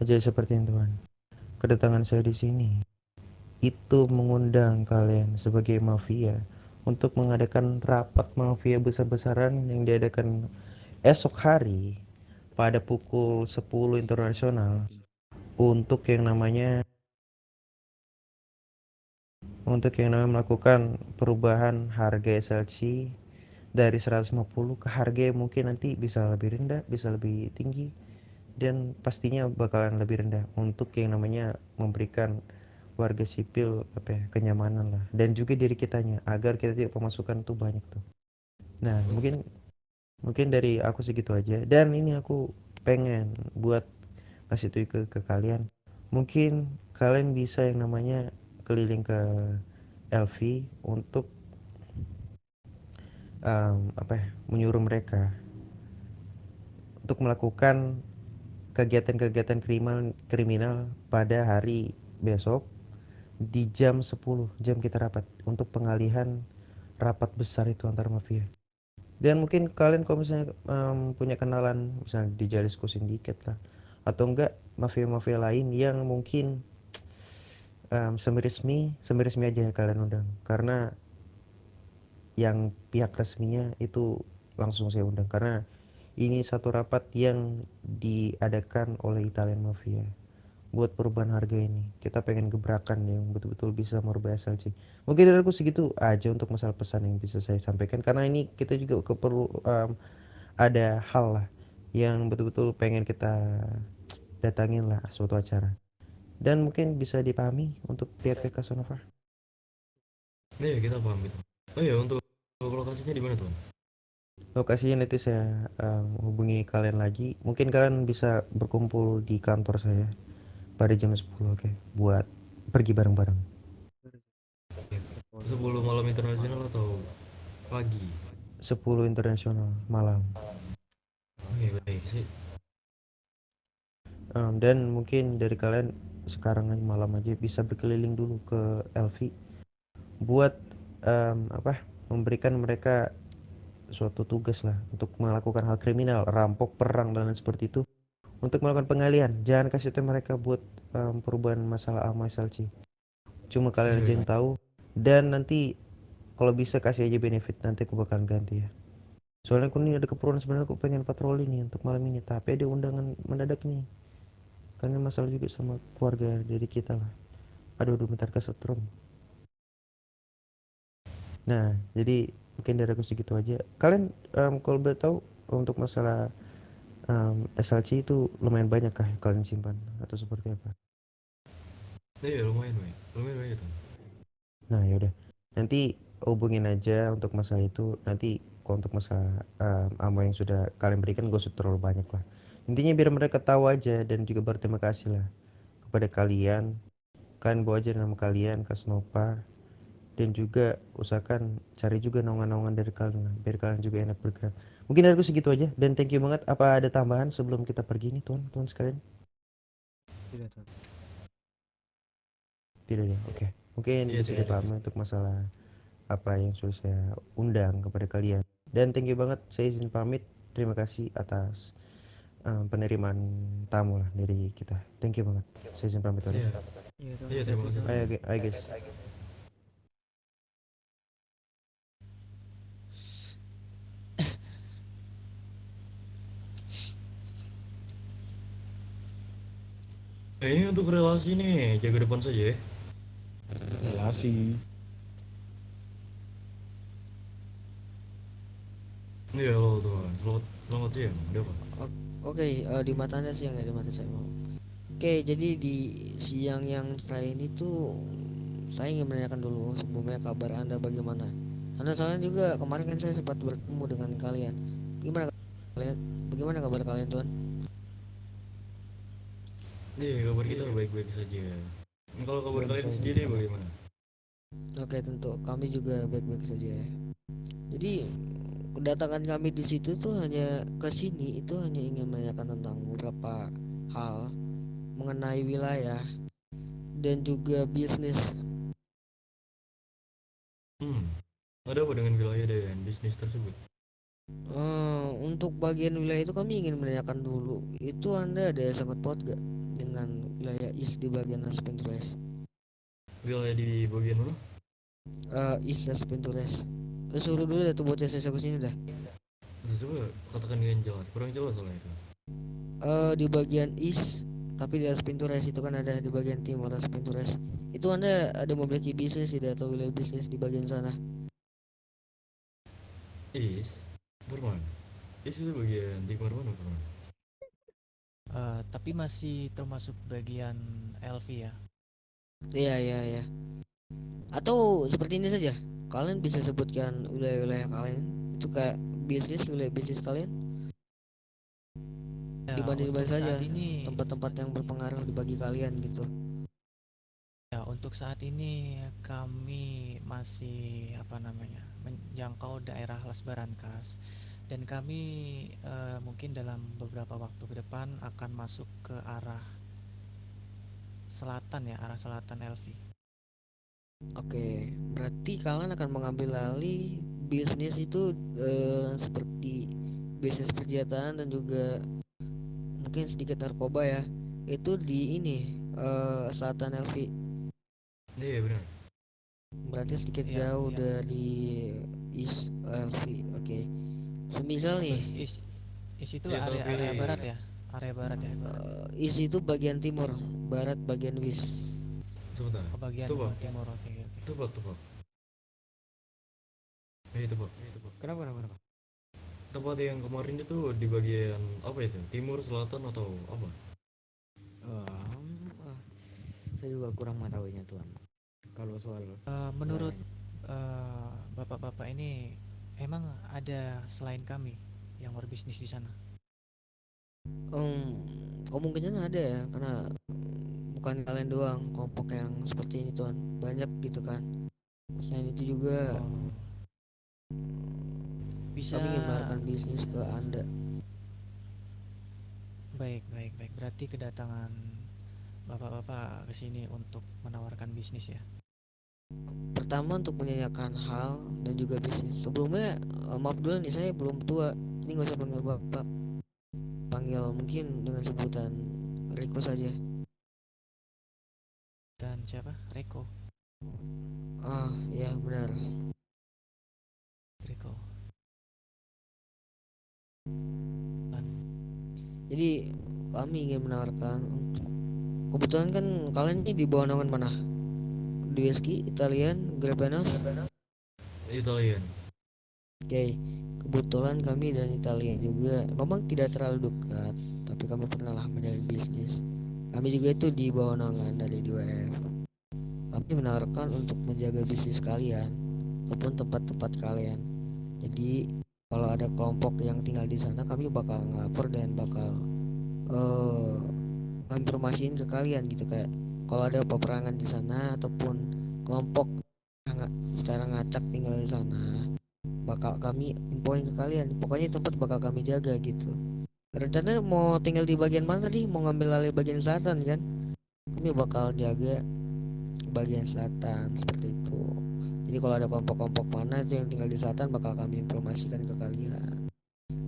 Jadi seperti ini Tuan. Kedatangan saya di sini itu mengundang kalian sebagai mafia untuk mengadakan rapat mafia besar-besaran yang diadakan esok hari pada pukul 10 internasional untuk yang namanya melakukan perubahan harga SLC dari 150 ke harga yang mungkin nanti bisa lebih rendah, bisa lebih tinggi, dan pastinya bakalan lebih rendah untuk yang namanya memberikan warga sipil apa ya, kenyamanan lah, dan juga diri kitanya agar kita tidak pemasukan tuh banyak tuh. Nah, mungkin mungkin dari aku segitu aja, dan ini aku pengen buat kasih tuh ke kalian. Mungkin kalian bisa yang namanya keliling ke LV untuk apa ya, menyuruh mereka untuk melakukan kegiatan-kegiatan kriminal pada hari besok di jam 10 jam kita rapat untuk pengalihan rapat besar itu antar mafia. Dan mungkin kalian kalau misalnya punya kenalan misalnya di Jalisco Syndicate lah atau enggak mafia-mafia lain yang mungkin semi-resmi aja kalian undang, karena yang pihak resminya itu langsung saya undang karena ini satu rapat yang diadakan oleh Italian Mafia buat perubahan harga ini. Kita pengen gebrakan yang betul-betul bisa merubah SLC. Mungkin dari aku segitu aja untuk masalah pesan yang bisa saya sampaikan, karena ini kita juga perlu ada hal lah yang betul-betul pengen kita datangin lah suatu acara. Dan mungkin bisa dipahami untuk pihak-pihak Casanova. Iya, kita paham itu. Oh iya, untuk lokasinya di mana tuh? Lokasinya nanti saya hubungi kalian lagi. Mungkin kalian bisa berkumpul di kantor saya pada jam 10, oke, buat pergi bareng-bareng. 10 malam internasional atau pagi? 10 internasional malam. Oke, baik sih. Dan mungkin dari kalian sekarang aja malam aja bisa berkeliling dulu ke LV buat apa, memberikan mereka suatu tugas lah untuk melakukan hal kriminal, rampok, perang dan lain seperti itu, untuk melakukan pengalihan. Jangan kasih tahu mereka buat perubahan masalah Alma SLC. Cuma kalian Iya, aja iya. yang tahu, dan nanti kalau bisa kasih aja benefit, nanti aku bakalan ganti ya. Soalnya aku nih ada keperluan, sebenarnya aku pengen patroli nih untuk malam ini, tapi ada undangan mendadak nih. Karena masalah juga sama keluarga dari kita lah. Aduh, aduh bentar kesetrum. Nah, jadi mungkin dari aku segitu aja. Kalian kalau boleh tahu untuk masalah SLC itu lumayan banyak kah kalian simpan atau seperti apa? Iya, lumayan baik. Lumayan baik itu. Nah, ya udah. Nanti hubungin aja untuk masalah itu. Nanti kalau untuk masalah ammo yang sudah kalian berikan gak usah terlalu banyak lah. Intinya biar mereka tahu aja dan juga berterima kasih lah kepada kalian. Kalian bawa aja nama kalian ke Snopa, dan juga usahakan cari juga naungan-naungan dari kalian lah, biar kalian juga enak bergerak. Mungkin dari aku segitu aja, dan thank you banget. Apa ada tambahan sebelum kita pergi nih tuan sekalian? Tidak tahu. Tidak ya, oke. Mungkin Iya, bisa tidak ada. dipahami untuk masalah apa yang sudah saya undang kepada kalian. Dan thank you banget, saya izin pamit. Terima kasih atas penerimaan tamu lah dari kita. Thank you banget. Saya izin pamit tuan ya. Iya. Iya tuh, Iya, terima hati-hati kasih tuh. tuh. Ayo, ayo guys. Ini untuk relasi nih, jaga depan saja ya. Relasi. Iya, halo tuan. Selamat siang. Ada apa? Oke, di mata anda siang ya, di mata saya mau. Oke, jadi di siang yang terakhir ini tuh saya ingin menanyakan dulu sebelumnya kabar anda bagaimana. Karena soalnya juga kemarin kan saya sempat bertemu dengan kalian. Gimana kalian? Bagaimana kabar kalian tuan? Iya, kabar kita baik-baik saja. Kalau kabar Dan kalian saya sendiri juga. bagaimana? Oke, tentu kami juga baik-baik saja ya. Jadi kedatangan kami di situ tuh hanya ke sini itu hanya ingin menanyakan tentang beberapa hal mengenai wilayah dan juga bisnis. Hmm, ada apa dengan wilayah dan bisnis tersebut? Untuk bagian wilayah itu kami ingin menanyakan dulu, itu anda ada sangkut paut gak dengan wilayah East di bagian Las Venturas. Wilayah di bagian mana? East Las Venturas. Lu suruh dulu dah tuh bocah saya sini dah. Coba katakan dengan jelas, kurang jelas soalnya itu. Di bagian East, tapi di Las Venturas itu kan ada di bagian timur Las Venturas. Itu Anda ada memiliki bisnis tidak atau wilayah bisnis di bagian sana? Is, Burman. Is itu bagian timur mana, Burman? Tapi masih termasuk bagian LV ya. Iya, iya, iya. Atau seperti ini saja, kalian bisa sebutkan wilayah-wilayah kalian itu kayak wilayah bisnis kalian Ya, dibanding untuk saja saat ini tempat-tempat yang berpengaruh di bagi kalian gitu. untuk saat ini kami masih menjangkau daerah Las Barrancas, dan kami mungkin dalam beberapa waktu ke depan akan masuk ke arah selatan ya, arah selatan LV. Oke, berarti kalian akan mengambil alih bisnis itu seperti bisnis persenjataan dan juga mungkin sedikit narkoba ya. Itu di ini selatan LV. Iya benar. Berarti sedikit Iya, jauh iya. dari East LV. Oke. Semisal nih, Is itu Ya, area tapi barat ya, area barat ya. East itu bagian timur, barat bagian West. sebentar. Bagian Tebak, timur, oke. tebak. Tebak. Kenapa? Tempat yang kemarin itu di bagian apa itu? Timur, selatan atau apa? Saya juga kurang mengetahuinya tuan. Kalau soal Menurut bapak-bapak ini, emang ada selain kami yang berbisnis di sana? Kemungkinan ada ya, karena bukan kalian doang kelompok yang seperti ini tuan, banyak gitu kan. Selain itu juga Oh, bisa. kami ingin menawarkan bisnis ke anda. Baik. Berarti kedatangan bapak-bapak ke sini untuk menawarkan bisnis ya. Pertama untuk menanyakan hal dan juga bisnis. Sebelumnya maaf dulu nih, saya belum tua, ini nggak usah panggil bapak, panggil mungkin dengan sebutan Riko saja. Dan siapa? Reko. Ya benar. Reko. Jadi kami ingin menawarkan untuk, kebetulan kan kalian ini di bawah naungan mana? DSK, Italian, Grepenos. Italian. Oke, kebetulan kami dan Italia juga memang tidak terlalu dekat, tapi kami pernah lah menjalin bisnis. Kami juga itu di bawah naungan dari 2F. Kami menawarkan untuk menjaga bisnis kalian maupun tempat-tempat kalian. Jadi kalau ada kelompok yang tinggal di sana, kami bakal ngelapor dan bakal informasiin ke kalian gitu, kayak kalau ada peperangan di sana ataupun kelompok secara ngacak tinggal di sana, bakal kami infoin ke kalian. Pokoknya tempat bakal kami jaga gitu. Rencananya mau tinggal di bagian mana tadi? Mau ngambil alih bagian selatan kan? Kami bakal jaga bagian selatan seperti itu. Jadi kalau ada kelompok-kelompok mana itu yang tinggal di selatan, bakal kami informasikan ke kalian.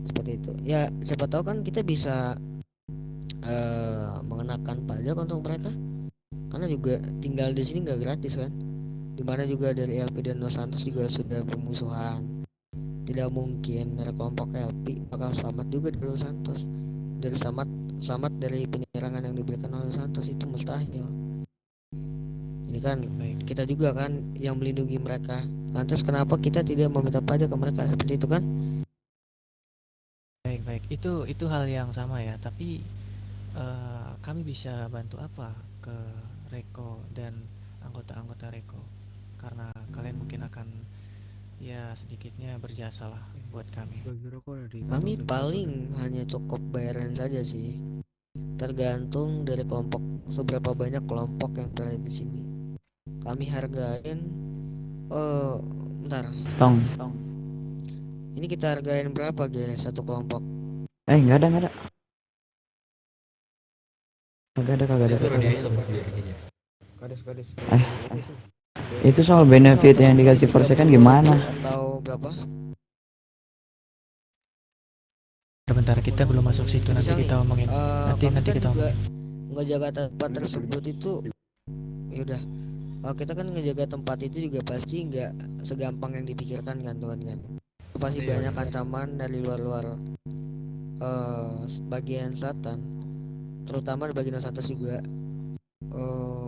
Seperti itu. Ya, siapa tahu kan kita bisa mengenakan pajak untuk mereka. Karena juga tinggal di sini nggak gratis kan? Dimana juga dari LP dan Los Santos juga sudah bermusuhan. Tidak mungkin dari kelompok LP bakal selamat juga dari Los Santos. Dari selamat dari penyerangan yang diberikan oleh Los Santos itu mustahil. Ini kan Baik. kita juga kan yang melindungi mereka. Lantas kenapa kita tidak meminta pajak ke mereka seperti itu kan? Baik. Itu hal yang sama ya, tapi kami bisa bantu apa ke Reko dan anggota-anggota Reko, karena kalian mungkin akan ya sedikitnya berjasa lah buat kami. Kami paling hanya cukup bayaran saja sih. Tergantung dari kelompok, seberapa banyak kelompok yang berada di sini. Kami hargain bentar. Tong. Ini kita hargain berapa guys satu kelompok? Nggak ada. Kagak ada. Itu hadiahnya sama sendiri aja. Kades. Itu soal benefit yang dikasih Forse kan gimana? Atau berapa? Sebentar, kita belum masuk situ, nanti Misal kita nih, omongin. Nanti kami kan kita juga omongin. ngejaga tempat tersebut itu ya udah, kita kan ngejaga tempat itu juga pasti nggak segampang yang dipikirkan kan Tuhan kan. Pasti Iya, banyak iya. ancaman dari luar-luar bagian selatan, terutama di bagian selatan juga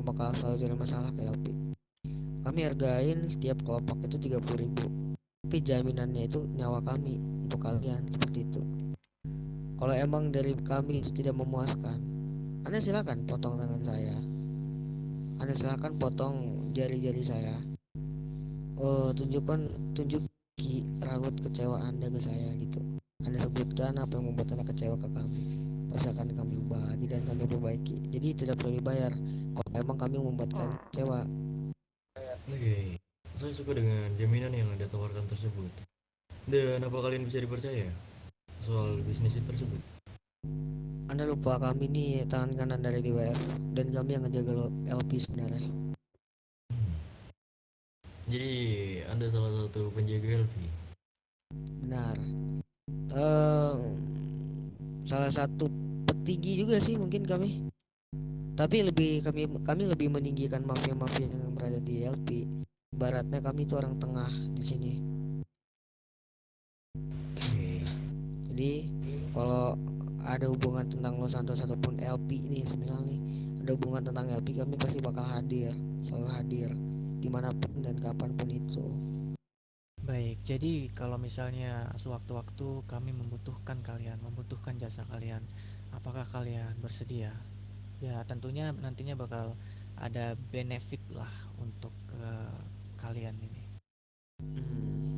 bakal selalu jadi masalah kayak LP. Kami hargain setiap kelompok itu 30.000, tapi jaminannya itu nyawa kami untuk kalian seperti itu. Kalau emang dari kami itu tidak memuaskan, Anda silakan potong tangan saya, Anda silakan potong jari-jari saya. Tunjuki raut kecewa Anda ke saya gitu. Anda sebutkan apa yang membuat Anda kecewa ke kami. Pasti akan kami ubah lagi dan kami perbaiki. Jadi tidak perlu dibayar kalau memang kami membuat kalian kecewa. Oke, saya suka dengan jaminan yang Anda tawarkan tersebut. Dan apa kalian bisa dipercaya soal bisnis tersebut? Anda lupa kami ini tangan kanan dari DWF dan kami yang ngejaga LP sebenarnya. Jadi, Anda salah satu penjaga LV. Benar. Ehm, Salah satu petinggi juga sih mungkin kami. Tapi kami lebih meninggikan mafia-mafia yang berada di LP. Baratnya kami itu orang tengah di sini. Oke. Jadi kalau ada hubungan tentang Los Santos ataupun LP ini sebenarnya nih, ada hubungan tentang LP, kami pasti bakal hadir, selalu hadir dimanapun dan kapanpun itu. Baik, jadi kalau misalnya sewaktu-waktu kami membutuhkan jasa kalian, apakah kalian bersedia? Ya, tentunya nantinya bakal ada benefit lah untuk kalian ini.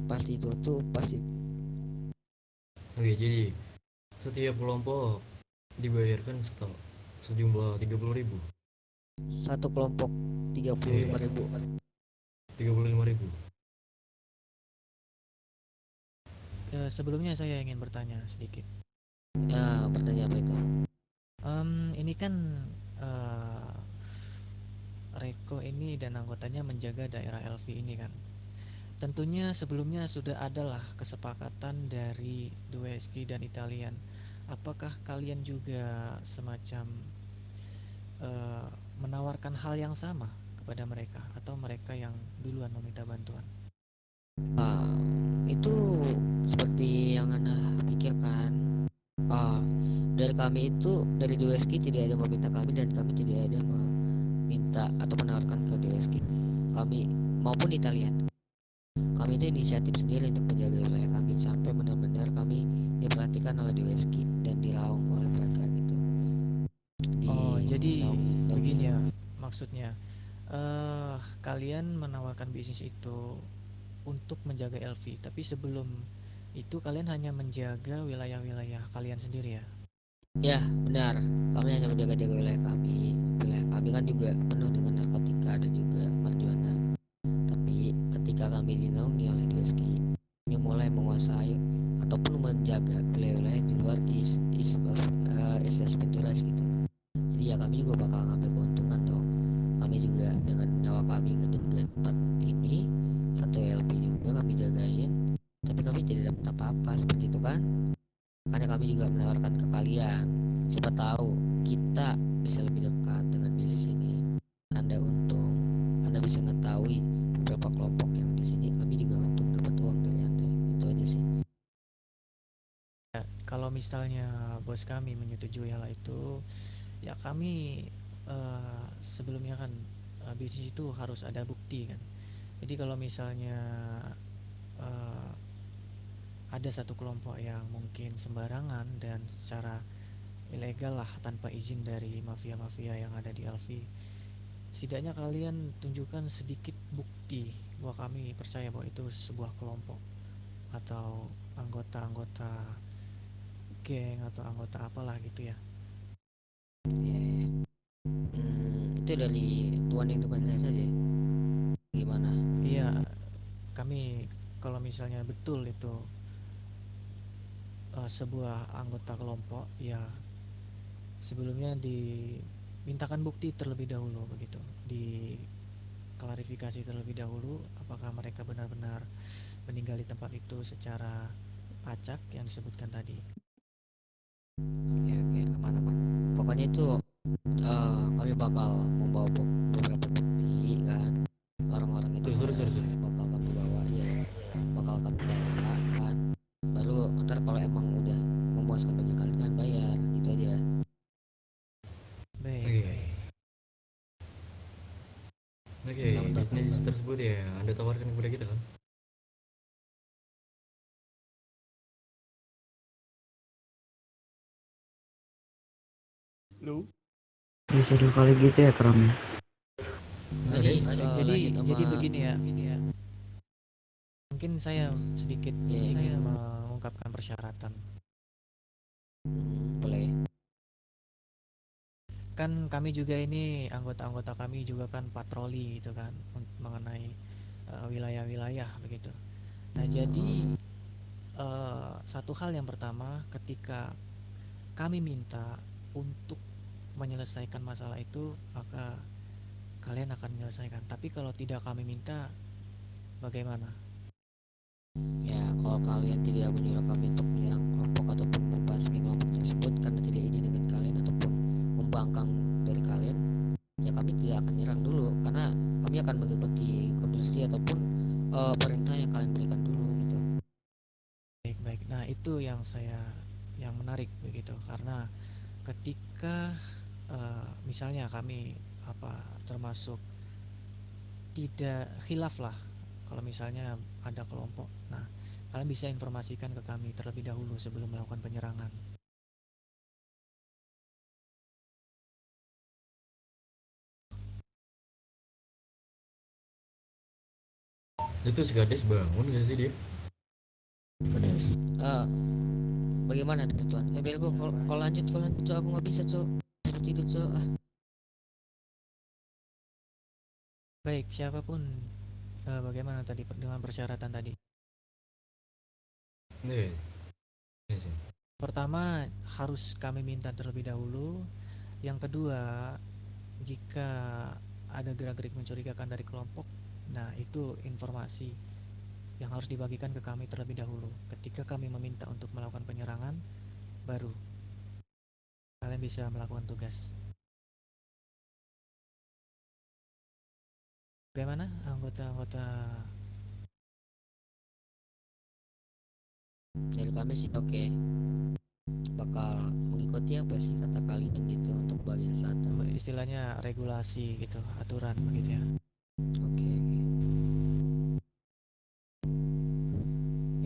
Pasti itu tuh pasti. Oke, jadi setiap kelompok dibayarkan sejumlah 30.000. Satu kelompok 35.000. 35.000. Sebelumnya saya ingin bertanya sedikit. Ya, pertanyaan apa itu? Ini kan eh, Reko ini dan anggotanya menjaga daerah LV ini kan. Tentunya sebelumnya sudah adalah kesepakatan dari Dueski dan Italian. Apakah kalian juga semacam eh, menawarkan hal yang sama kepada mereka atau mereka yang duluan meminta bantuan? Ah, itu seperti yang Anda pikirkan. Ah, dari kami itu dari DWSK tidak ada meminta kami dan kami tidak ada meminta atau menawarkan ke DWSK. Kami maupun Italian. Kami itu inisiatif sendiri untuk menjaga wilayah kami sampai benar-benar kami diperhatikan oleh DWSK dan dilaung oleh mereka gitu. Oh, jadi Dilaung dan begini ya maksudnya. Kalian menawarkan bisnis itu untuk menjaga LV, tapi sebelum itu kalian hanya menjaga wilayah-wilayah kalian sendiri ya. ya benar. Kami hanya menjaga-jaga wilayah kami. Wilayah kami kan juga penuh dengan narkotika dan juga marijuana. Tapi ketika kami dinaungi oleh DWSKI, kami mulai menguasai ataupun menjaga wilayah-wilayah di luar East Venturas gitu. Jadi ya kami juga bakal ngambil keuntungan dong. Kami juga dengan nyawa kami ngejaga tempat ini, satu LP juga kami jagain, tapi kami tidak dapat apa-apa seperti itu kan. Makanya kami juga menawarkan ke kalian, siapa tahu kita bisa lebih dekat dengan bisnis ini. Anda untung, Anda bisa mengetahui beberapa kelompok yang di sini, kami juga untung dapat uang dari Anda. Itu aja sih. Ya, kalau misalnya bos kami menyetujui hal itu, ya kami sebelumnya kan bisnis itu harus ada bukti kan. Jadi kalau misalnya eh, ada satu kelompok yang mungkin sembarangan dan secara ilegal lah tanpa izin dari mafia-mafia yang ada di Alfi, setidaknya kalian tunjukkan sedikit bukti bahwa kami percaya bahwa itu sebuah kelompok atau anggota-anggota geng atau anggota apalah gitu ya. Ya, itu dari tuan yang depan saya saja. Gimana? Iya, kami kalau misalnya betul itu sebuah anggota kelompok, ya sebelumnya dimintakan bukti terlebih dahulu begitu, diklarifikasi terlebih dahulu apakah mereka benar-benar meninggali tempat itu secara acak yang disebutkan tadi. Oke, oke, aman, aman. Pokoknya itu Kami bakal membawa beberapa bukti kan, orang-orang itu Tuh, sorry. bakal kami bawa, iya ya, bakal kami bawa kan, baru ntar kalau emang udah memuaskan bagi kalian kan bayar gitu aja. Baik, Oke. baik. Oke, Yang penting bisnis tersebut ya Anda tawarkan kepada kita kan? Bisa dua kali gitu ya keramnya. tadi Jadi lanjut sama jadi begini ya. Mungkin saya sedikit Iya, iya. ingin mengungkapkan persyaratan. Boleh. Kan kami juga ini anggota-anggota kami juga kan patroli gitu kan mengenai wilayah-wilayah begitu. Nah, jadi satu hal yang pertama ketika kami minta untuk menyelesaikan masalah itu, maka kalian akan menyelesaikan. Tapi kalau tidak kami minta, bagaimana? Ya, kalau kalian tidak menyuruh kami untuk menyerang kelompok ataupun membasmi kelompok tersebut karena tidak izin dengan kalian ataupun membangkang dari kalian, ya kami tidak akan nyerang dulu karena kami akan mengikuti konstitusi ataupun perintah yang kalian berikan dulu gitu. Baik-baik. Nah, itu yang menarik begitu. Karena ketika misalnya kami apa termasuk tidak khilaf lah kalau misalnya ada kelompok. Nah, kalian bisa informasikan ke kami terlebih dahulu sebelum melakukan penyerangan. Itu si Kades bangun gak sih dia? Eh, Bagaimana dengan tuan? Bego, kalau lanjut Cok, aku nggak bisa Cok, suruh tidur Cok. Baik, siapapun bagaimana tadi dengan persyaratan tadi? Nih, sih. Pertama, harus kami minta terlebih dahulu. Yang kedua, jika ada gerak-gerik mencurigakan dari kelompok, nah itu informasi yang harus dibagikan ke kami terlebih dahulu. Ketika kami meminta untuk melakukan penyerangan, baru kalian bisa melakukan tugas. Bagaimana anggota-anggota? Dari kami sih oke, bakal mengikuti apa sih kata kalian gitu untuk bagian selatan. Istilahnya regulasi gitu, aturan begitu ya. Oke.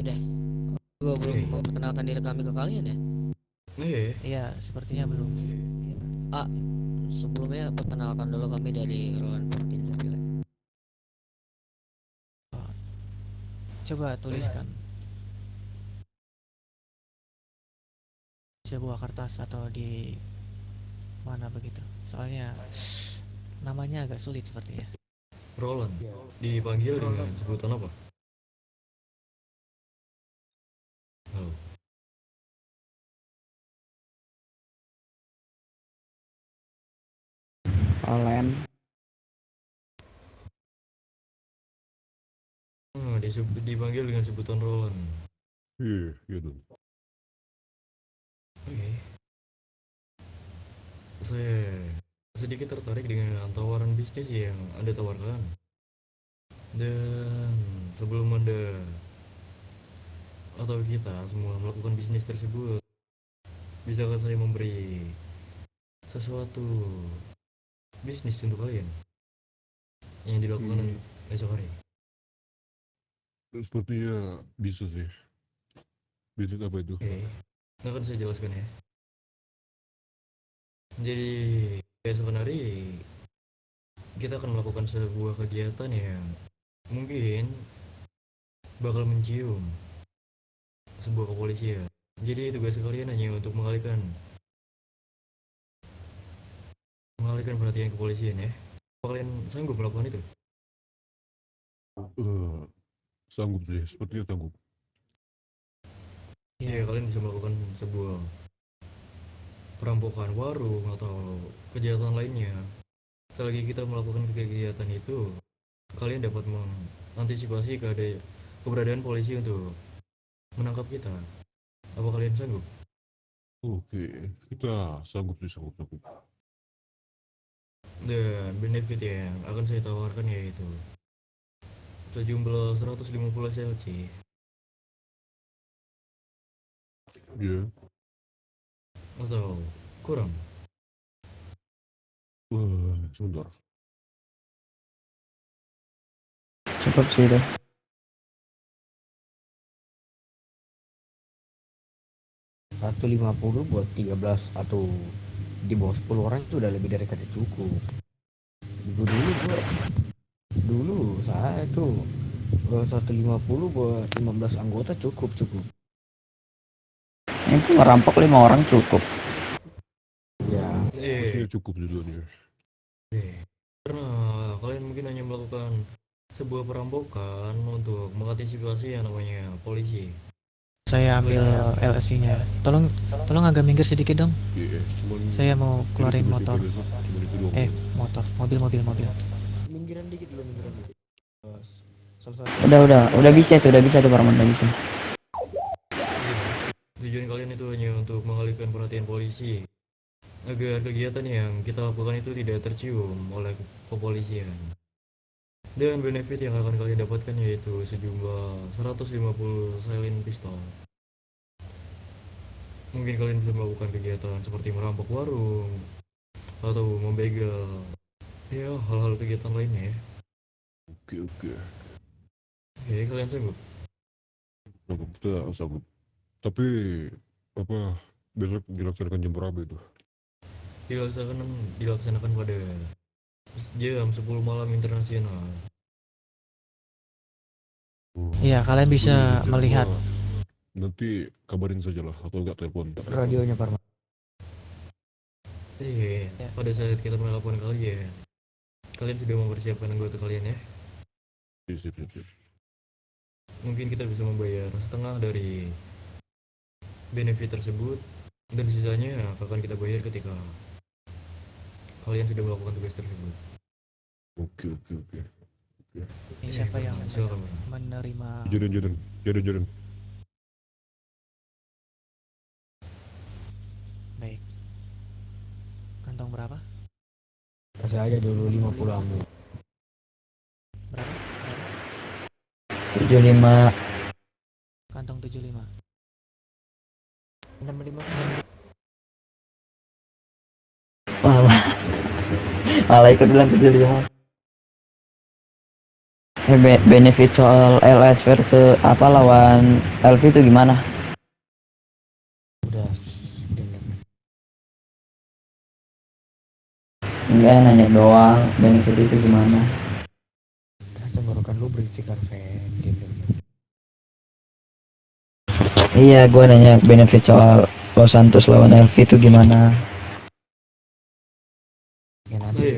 Udah, gua belum Oke. memperkenalkan diri kami ke kalian ya. Iya. Iya, sepertinya belum. Ah, Sebelumnya perkenalkan dulu kami dari Roland Provinsi Villa. Coba tuliskan di sebuah kertas atau di mana begitu. Soalnya namanya agak sulit sepertinya. Roland. Dipanggil dengan sebutan apa? Halo. Olen. Dipanggil dengan sebutan Roland. Iya, gitu. Oke. Saya sedikit tertarik dengan tawaran bisnis yang Anda tawarkan. Dan sebelum Anda atau kita semua melakukan bisnis tersebut, bisakah saya memberi sesuatu bisnis untuk kalian yang dilakukan esok hari? Sepertinya bisa sih. Bisnis apa itu? Oke, nah akan saya jelaskan ya. Jadi esok hari kita akan melakukan sebuah kegiatan yang mungkin bakal mencium sebuah kepolisian. Jadi tugas kalian hanya untuk mengalihkan perhatian kepolisian ya. Apa kalian sanggup melakukan itu? Eh, Sanggup sih, sepertinya sanggup. Ya, kalian bisa melakukan sebuah perampokan warung atau kejahatan lainnya. Selagi kita melakukan kegiatan itu, kalian dapat mengantisipasi keberadaan polisi untuk menangkap kita. Apa kalian sanggup? Oke, kita sanggup sih, sanggup. Dan benefit yang akan saya tawarkan yaitu sejumlah 150 SLC. Ya. Atau kurang? Wah, sebentar. Cukup sih itu. 150 buat 13 atau di bawah 10 orang itu udah lebih dari kata cukup. Dulu saya tuh 150 buat 15 anggota cukup. Itu ngerampok 5 orang cukup. Ya, Pastinya cukup duluan ya. Karena kalian mungkin hanya melakukan sebuah perampokan untuk mengantisipasi yang namanya polisi. Saya ambil LSI-nya. Tolong agak minggir sedikit dong. Iya, cuman Saya mau jadi keluarin tugas motor. kita besok cuman itu doang. Motor, mobil. minggiran dikit. Eh, Salah satu Udah bisa tuh Parman, udah bisa. Tujuan kalian itu hanya untuk mengalihkan perhatian polisi agar kegiatan yang kita lakukan itu tidak tercium oleh kepolisian. Dan benefit yang akan kalian dapatkan yaitu sejumlah 150 silent pistol. Mungkin kalian bisa melakukan kegiatan seperti merampok warung atau membegal, ya hal-hal kegiatan lainnya ya. Oke. Oke, kalian sanggup? Sanggup, kita sanggup. Tapi apa besok dilaksanakan jam berapa itu? Dilaksanakan pada jam 10 malam internasional. Iya, kalian bisa Boleh, melihat. Nanti kabarin saja lah atau enggak telepon. radionya Parman. Ya. Pada saat kita melakukan kalian sudah mempersiapkan anggota kalian ya. Sip. Mungkin kita bisa membayar setengah dari benefit tersebut dan sisanya akan kita bayar ketika kalian sudah melakukan tugas tersebut. Oke. Ini siapa yang Silakan. menerima? Jalan. Baik. Kantong berapa? Kasih aja dulu 50 ambu. Berapa? 75. Kantong 75. 65. Malah ikut bilang 75. Benefit soal LS versus apa lawan LV itu gimana? Udah. Enggak, nanya doang benefit itu gimana. Tenggorokan lu berisik Arven gitu. Iya, gua nanya benefit soal Los Santos lawan LV itu gimana. Ya nanti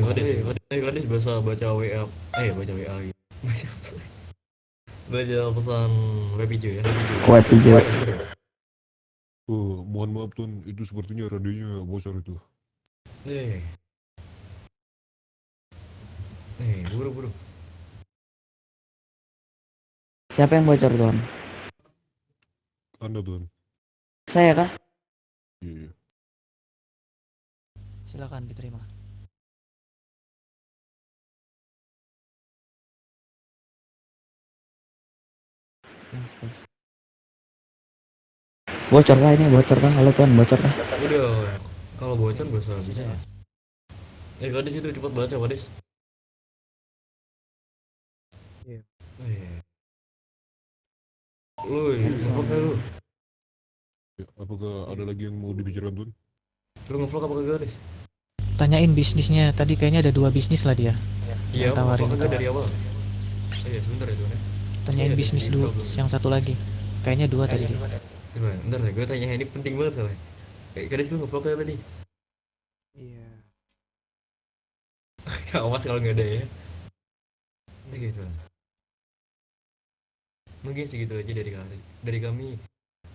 Gadis baca WA. Baca WA lagi. Baca pesan web hijau ya. Kuat hijau. Oh, mohon maaf Tuan, itu sepertinya radionya bocor itu. Buru. Siapa yang bocor, Tuan? Anda Tuan. Saya kah? Iya. Silakan diterima. Bocor kah ini? Bocor kah? Halo Tuan, bocor kah? Udah, kalau bocor bisa ya. Gadis itu cepat baca gadis. Iya. Ngevlog gak lu? Ya, apakah ada lagi yang mau dibicarakan Tuan? Lu ngevlog apa kagak gadis? Tanyain bisnisnya. Tadi kayaknya ada 2 bisnis lah dia. Iya, Tawarin ngevlog itu. kagak dari awal? Sebentar ya Tuan ya. Tanyain bisnis dulu. Yang satu lagi. Kayaknya 2 tadi dia. Bentar ya, gue tanya ini penting banget soalnya. Gadis lu ngevlog kagak tadi? Iya. Awas kalau nggak ada ya. Gitu. Mungkin segitu aja dari kami.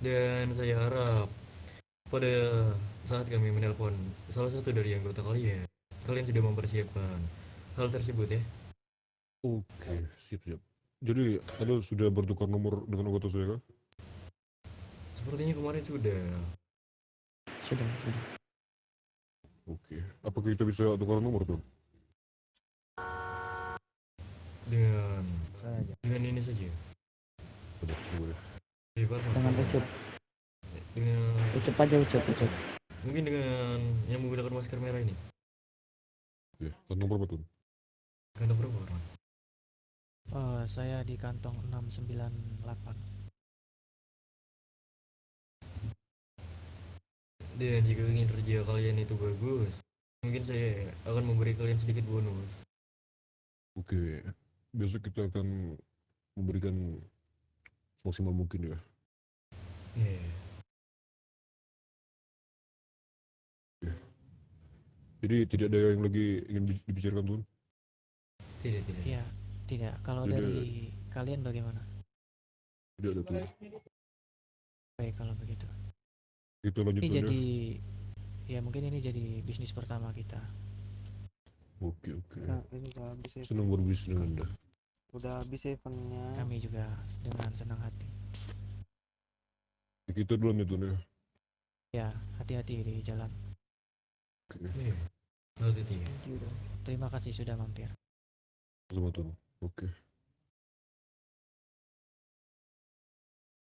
Dan saya harap pada saat kami menelpon salah satu dari anggota kalian sudah mempersiapkan hal tersebut ya. Oke, siap. Jadi, Anda sudah bertukar nomor dengan anggota saya kah? Sepertinya kemarin sudah. Sudah. Oke. Apakah kita bisa tukar nomor Tuan? dengan Saja. dengan ini saja. Udah, boleh. Farman, Dengan Farman. ucup. Dengan Ucup aja ucup. mungkin dengan yang menggunakan masker merah ini. Oke, kantong berapa tuh? Kantong berapa Farman? Saya di kantong 698. Dan jika kinerja kalian itu bagus, mungkin saya akan memberi kalian sedikit bonus. Oke, besok kita akan memberikan semaksimal mungkin ya. Iya. Jadi tidak ada yang lagi ingin dibicarakan tuh? Tidak, tidak. Iya, tidak. Kalau Tidak. dari kalian bagaimana? Tidak ada tuh. Baik kalau begitu. Kita lanjut Ini tuh ya. jadi ya mungkin ini jadi bisnis pertama kita. Oke, oke. Nah, ini udah habis Senang berbisnis dengan Anda. udah habis eventnya. Kami juga dengan senang hati. Kita duluan ya tuh ya. Ya, hati-hati di jalan. Oke, Iya. Satu tiga. Terima kasih sudah mampir. sama tuh. Oke.